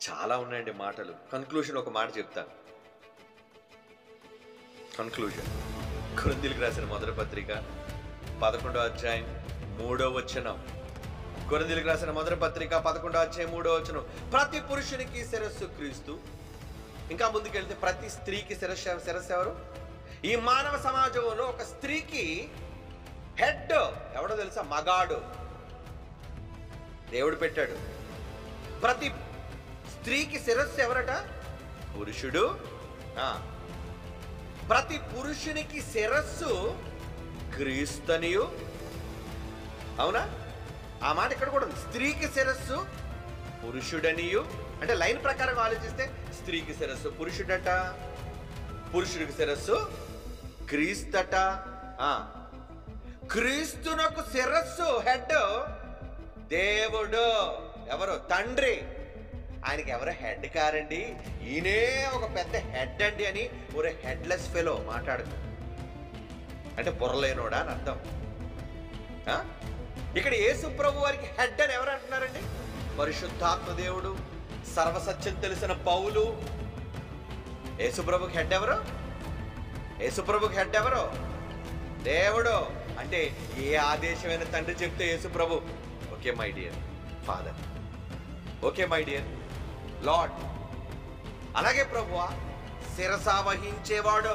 చాలా ఉన్నాయండి మాటలు. కన్క్లూషన్ ఒక మాట చెప్తాను. కన్క్లూజన్, కొరింథీయులకు రాసిన మొదటి పత్రిక 11వ అధ్యాయం 3వ వచనం. కొరింథీయులకు రాసిన మొదటి పత్రిక 11వ అధ్యాయం 3వ వచనం. ప్రతి పురుషునికి శిరస్సు క్రీస్తు. ఇంకా ముందుకెళ్తే ప్రతి స్త్రీకి శిరస్సు ఎవరు? ఈ మానవ సమాజంలో ఒక స్త్రీకి హెడ్ ఎవడో తెలుసా? మగాడు. దేవుడు పెట్టాడు. ప్రతి స్త్రీకి శిరస్సు ఎవరట? పురుషుడు. ప్రతి పురుషునికి శిరస్సు క్రీస్తునియు. అవునా? ఆ మాట ఇక్కడ కూడా ఉంది. స్త్రీకి శిరస్సు పురుషుడనియు. అంటే లైన్ ప్రకారం ఆలోచిస్తే స్త్రీకి శిరస్సు పురుషుడట, పురుషుడికి శిరస్సు క్రీస్తట. క్రీస్తునకు శిరస్సు హెడ్ దేవుడు. ఎవరు? తండ్రి. ఆయనకి ఎవరో హెడ్ కారండి, ఈయనే ఒక పెద్ద హెడ్ అండి అని ఒక హెడ్లెస్ ఫెలో మాట్లాడుతూ, అంటే బుర్రలేనోడా అని అర్థం. ఇక్కడ యేసు ప్రభు వారికి హెడ్ అని ఎవరు అంటున్నారండి? పరిశుద్ధాత్మ దేవుడు, సర్వసత్యం తెలిసిన పౌలు. యేసు ప్రభుకి హెడ్ ఎవరు? యేసు ప్రభుకి హెడ్ ఎవరు? దేవుడు. అంటే ఏ ఆదేశమైన తండ్రి చెప్తే యేసు ప్రభు okay my dear father, okay my dear lord. అలాగే ప్రభువా శిరస వహించేవాడు.